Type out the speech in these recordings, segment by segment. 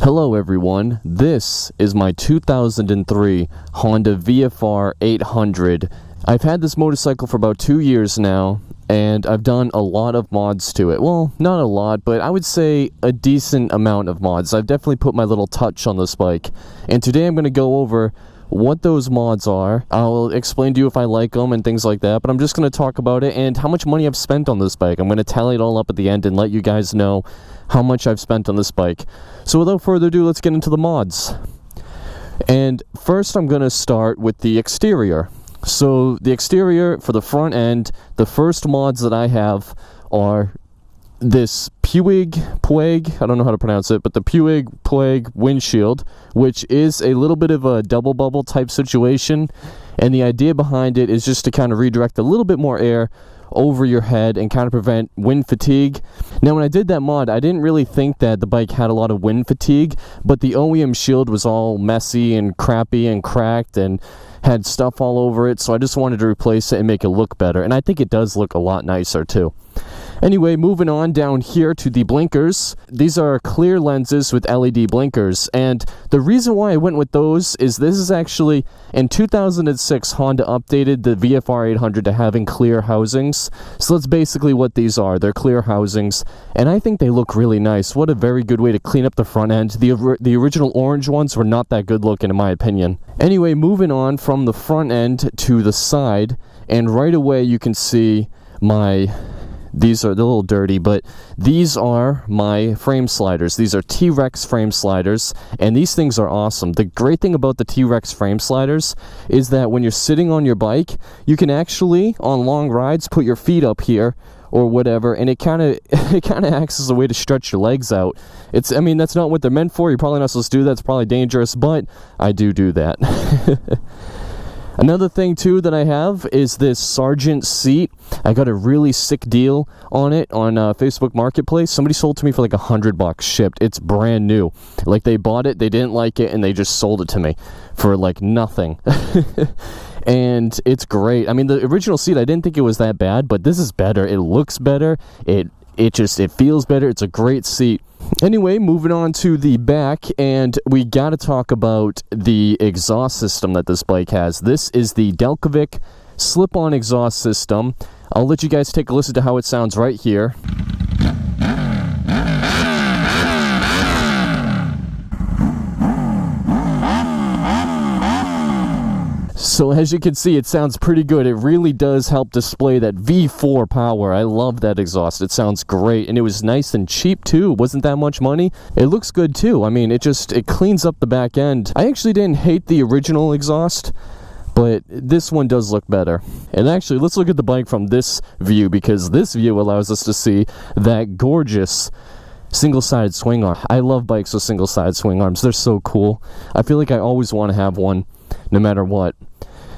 Hello everyone, this is my 2003 Honda VFR800. I've had this motorcycle for about 2 years now, and I've done a lot of mods to it. Well, not a lot, but I would say a decent amount of mods. I've definitely put my little touch on this bike, and today I'm going to go over what those mods are. I'll explain to you if I like them and things like that, but I'm just going to talk about it and how much money I've spent on this bike. I'm going to tally it all up at the end and let you guys know how much I've spent on this bike. So without further ado, let's get into the mods. And first I'm going to start with the exterior. So the exterior for the front end, the first mods that I have are this Puig, I don't know how to pronounce it, but the Puig windshield, which is a little bit of a double bubble type situation, and the idea behind it is just to kind of redirect a little bit more air over your head and kind of prevent wind fatigue. Now when I did that mod, I didn't really think that the bike had a lot of wind fatigue, but the OEM shield was all messy and crappy and cracked and had stuff all over it, so I just wanted to replace it and make it look better, and I think it does look a lot nicer too. Anyway, moving on down here to the blinkers. These are clear lenses with LED blinkers, and the reason why I went with those is this is actually, in 2006, Honda updated the VFR800 to having clear housings. So that's basically what these are. They're clear housings, and I think they look really nice. What a very good way to clean up the front end. The original orange ones were not that good looking in my opinion. Anyway, moving on from the front end to the side, and right away you can see these are a little dirty, but these are my frame sliders. These are T-Rex frame sliders, and these things are awesome. The great thing about the T-Rex frame sliders is that when you're sitting on your bike, you can actually, on long rides, put your feet up here or whatever, and it kind of acts as a way to stretch your legs out. I mean, that's not what they're meant for. You're probably not supposed to do that. It's probably dangerous, but I do that. Another thing too that I have is this Sargent seat. I got a really sick deal on it on Facebook Marketplace. Somebody sold to me for like $100 shipped. It's brand new. Like they bought it, they didn't like it, and they just sold it to me for like nothing. And it's great. I mean, the original seat, I didn't think it was that bad, but this is better. It looks better. It feels better. It's a great seat. Anyway, moving on to the back, and we got to talk about the exhaust system that this bike has. This is the Delcovic slip-on exhaust system. I'll let you guys take a listen to how it sounds right here. So as you can see, it sounds pretty good. It really does help display that V4 power. I love that exhaust. It sounds great, and it was nice and cheap too. It wasn't that much money. It looks good too. I mean, it cleans up the back end. I actually didn't hate the original exhaust, but this one does look better. And actually, let's look at the bike from this view, because this view allows us to see that gorgeous single-sided swing arm. I love bikes with single-sided swing arms. They're so cool. I feel like I always want to have one, no matter what.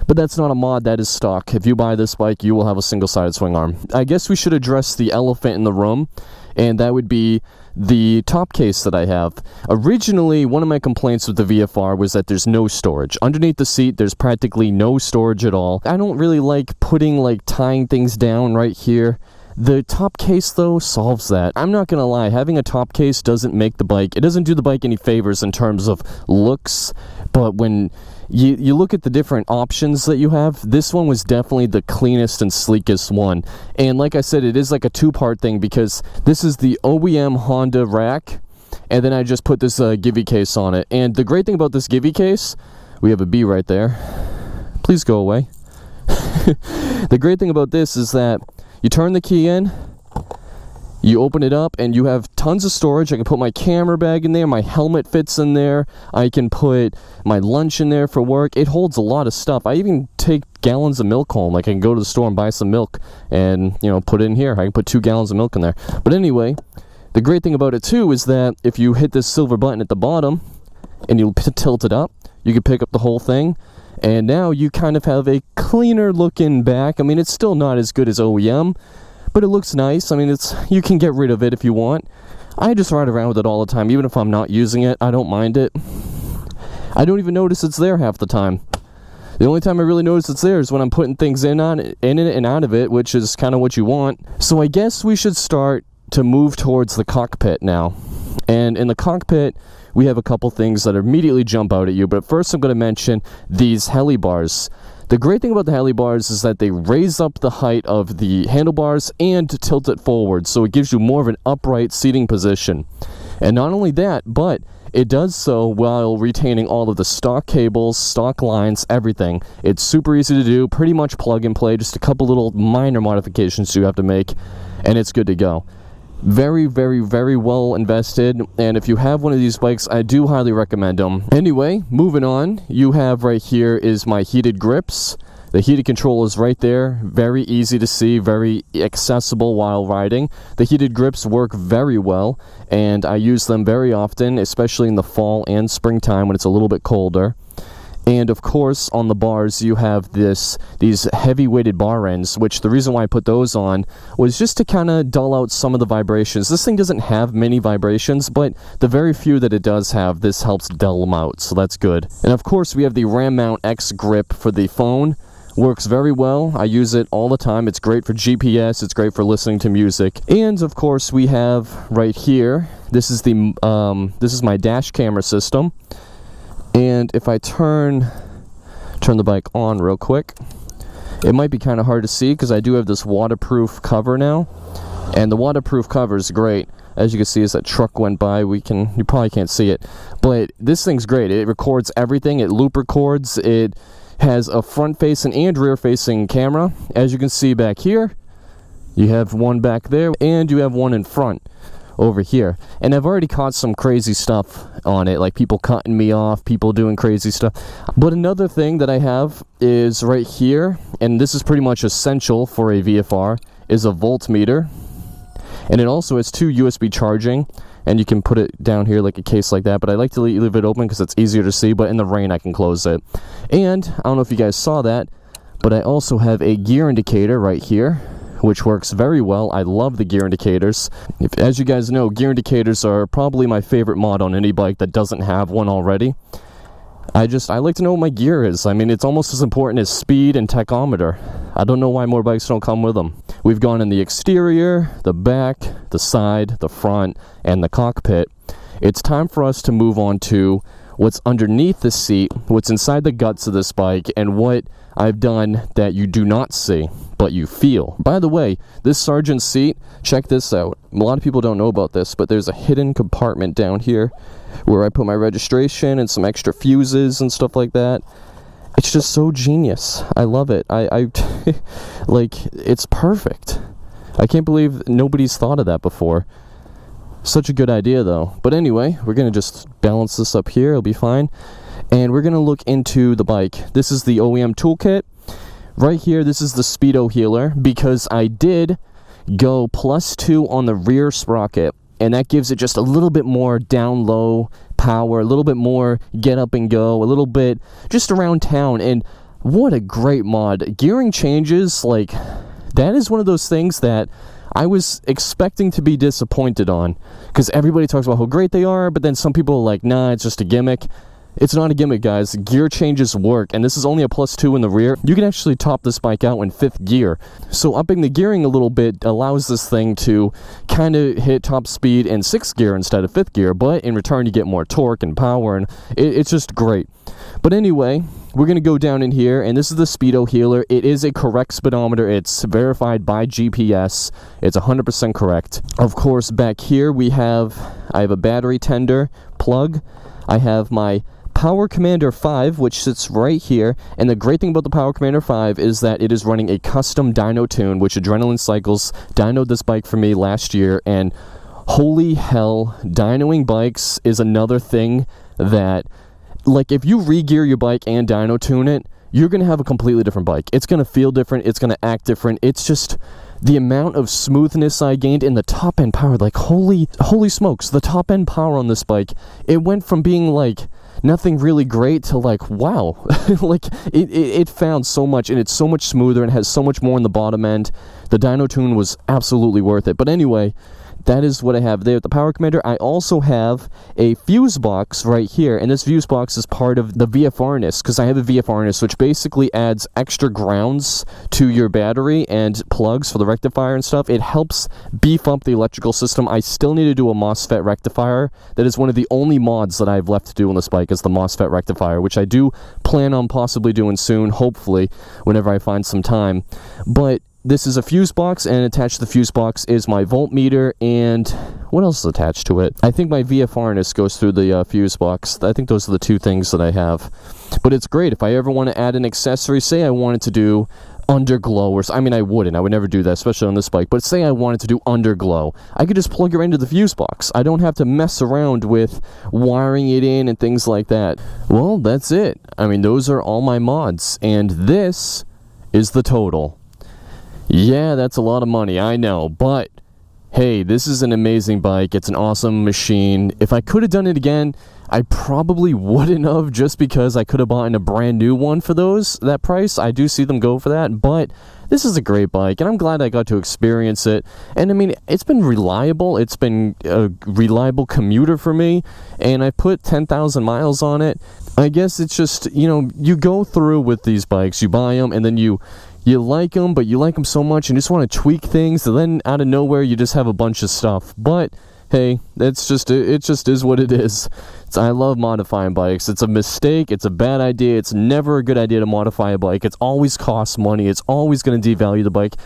But that's not a mod, that is stock. If you buy this bike, you will have a single-sided swing arm. I guess we should address the elephant in the room, and that would be the top case that I have. Originally, one of my complaints with the VFR was that there's no storage. Underneath the seat, there's practically no storage at all. I don't really like tying things down right here. The top case, though, solves that. I'm not gonna lie, having a top case doesn't make the bike, it doesn't do the bike any favors in terms of looks, but when you look at the different options that you have, this one was definitely the cleanest and sleekest one. And like I said, it is like a two-part thing, because this is the OEM Honda Rack, and then I just put this Givey case on it. And the great thing about this Givey case, we have a bee right there. Please go away. The great thing about this is that you turn the key in, you open it up, and you have tons of storage. I can put my camera bag in there, my helmet fits in there, I can put my lunch in there for work. It holds a lot of stuff. I even take gallons of milk home. Like I can go to the store and buy some milk and, put it in here. I can put 2 gallons of milk in there. But anyway, the great thing about it too is that if you hit this silver button at the bottom and you tilt it up, you can pick up the whole thing. And now you kind of have a cleaner looking back. I mean, it's still not as good as OEM, but it looks nice. I mean, you can get rid of it if you want. I just ride around with it all the time. Even if I'm not using it, I don't mind it. I don't even notice it's there half the time. The only time I really notice it's there is when I'm putting things in it and out of it, which is kind of what you want. So I guess we should start to move towards the cockpit now. And in the cockpit, we have a couple things that immediately jump out at you. But first I'm going to mention these Helibars. The great thing about the Helibars is that they raise up the height of the handlebars and tilt it forward, so it gives you more of an upright seating position. And not only that, but it does so while retaining all of the stock cables, stock lines, everything. It's super easy to do, pretty much plug and play, just a couple little minor modifications you have to make, and it's good to go. Very, very, very well invested, and if you have one of these bikes, I do highly recommend them. Anyway, moving on, you have right here is my heated grips. The heated control is right there, very easy to see, very accessible while riding. The heated grips work very well, and I use them very often, especially in the fall and springtime when it's a little bit colder. And of course, on the bars, you have these heavy-weighted bar ends, which the reason why I put those on was just to kind of dull out some of the vibrations. This thing doesn't have many vibrations, but the very few that it does have, this helps dull them out, so that's good. And of course, we have the Ram Mount X grip for the phone. Works very well. I use it all the time. It's great for GPS. It's great for listening to music. And of course, we have right here, this is my dash camera system. And if I turn the bike on real quick, it might be kind of hard to see because I do have this waterproof cover now, and the waterproof cover is great. As you can see, as that truck went by, you probably can't see it, but this thing's great. It records everything. It loop records. It has a front-facing and rear-facing camera. As you can see back here, you have one back there, and you have one in front over here. And I've already caught some crazy stuff on it, like people cutting me off, people doing crazy stuff. But another thing that I have is right here, and this is pretty much essential for a VFR, is a voltmeter. And it also has 2 USB charging, and you can put it down here like a case like that, but I like to leave it open because it's easier to see, but in the rain I can close it. And I don't know if you guys saw that, but I also have a gear indicator right here, which works very well. I love the gear indicators. As you guys know, gear indicators are probably my favorite mod on any bike that doesn't have one already. I like to know what my gear is. I mean, it's almost as important as speed and tachometer. I don't know why more bikes don't come with them. We've gone in the exterior, the back, the side, the front, and the cockpit. It's time for us to move on to what's underneath the seat, what's inside the guts of this bike, and what I've done that you do not see, but you feel. By the way, this Sergeant seat, check this out. A lot of people don't know about this, but there's a hidden compartment down here where I put my registration and some extra fuses and stuff like that. It's just so genius. I love it. Like, it's perfect. I can't believe nobody's thought of that before. Such a good idea, though. But anyway, we're going to just balance this up here. It'll be fine. And we're going to look into the bike. This is the OEM toolkit. Right here, this is the Speedo healer, because I did go +2 on the rear sprocket, and that gives it just a little bit more down low power, a little bit more get up and go, a little bit just around town. And what a great mod. Gearing changes, like, that is one of those things that I was expecting to be disappointed on, because everybody talks about how great they are, but then some people are like, nah, it's just a gimmick. It's not a gimmick, guys. Gear changes work, and this is only a +2 in the rear. You can actually top this bike out in 5th gear. So upping the gearing a little bit allows this thing to kind of hit top speed in 6th gear instead of 5th gear, but in return you get more torque and power, and it's just great. But anyway, we're going to go down in here, and this is the Speedo healer. It is a correct speedometer. It's verified by GPS. It's 100% correct. Of course, back here I have a battery tender plug. I have my Power Commander 5, which sits right here, and the great thing about the Power Commander 5 is that it is running a custom dyno tune, which Adrenaline Cycles dynoed this bike for me last year, and holy hell, dynoing bikes is another thing that, like, if you re-gear your bike and dyno tune it, you're going to have a completely different bike. It's going to feel different, it's going to act different. It's just the amount of smoothness I gained in the top end power, like, holy smokes, the top end power on this bike, it went from being like nothing really great to like, wow. Like, it found so much, and it's so much smoother and has so much more in the bottom end. The dyno tune was absolutely worth it. But anyway, that is what I have there at the power commander. I also have a fuse box right here, and this fuse box is part of the VFR harness, because I have a VFR harness, which basically adds extra grounds to your battery and plugs for the rectifier and stuff. It helps beef up the electrical system. I still need to do a MOSFET rectifier. That is one of the only mods that I have left to do on this bike, is the MOSFET rectifier, which I do plan on possibly doing soon, hopefully, whenever I find some time. But this is a fuse box, and attached to the fuse box is my voltmeter, and what else is attached to it? I think my VFR harness goes through the fuse box. I think those are the two things that I have. But it's great. If I ever want to add an accessory, say I wanted to do underglow, or I mean, I would never do that, especially on this bike, but say I wanted to do underglow, I could just plug it into the fuse box. I don't have to mess around with wiring it in and things like that. Well, that's it. I mean, those are all my mods, and this is the total. Yeah, that's a lot of money, I know, but hey, this is an amazing bike. It's an awesome machine. If I could have done it again, I probably wouldn't have, just because I could have bought a brand new one for that price. I do see them go for that, but this is a great bike, and I'm glad I got to experience it. And I mean, it's been reliable. It's been a reliable commuter for me, and I put 10,000 miles on it. I guess it's just, you know, you go through with these bikes, you buy them, and then you like them, but you like them so much and you just want to tweak things, and then out of nowhere you just have a bunch of stuff. But hey, it just is what it is. I love modifying bikes. It's a mistake. It's a bad idea. It's never a good idea to modify a bike. It's always costs money. It's always going to devalue the bike.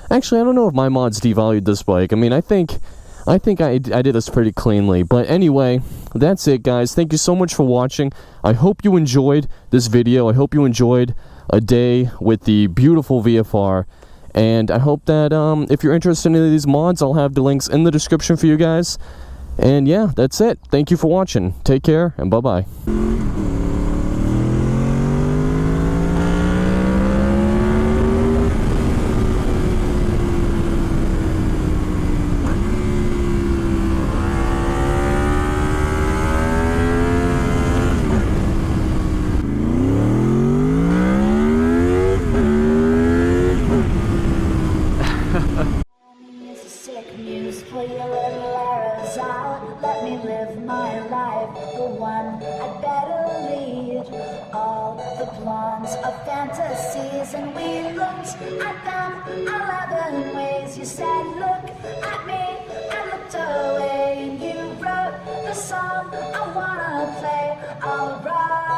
Actually, I don't know if my mods devalued this bike. I mean, I think I did this pretty cleanly. But anyway, that's it, guys. Thank you so much for watching. I hope you enjoyed this video. I hope you enjoyed a day with the beautiful VFR. And I hope that if you're interested in any of these mods, I'll have the links in the description for you guys. And yeah, that's it. Thank you for watching. Take care, and bye-bye. Pull your little arrows out, let me live my life, the one I'd better lead. All the plans of fantasies, and we looked at them 11 ways. You said, look at me, I looked away, and you wrote the song I wanna play. Alright.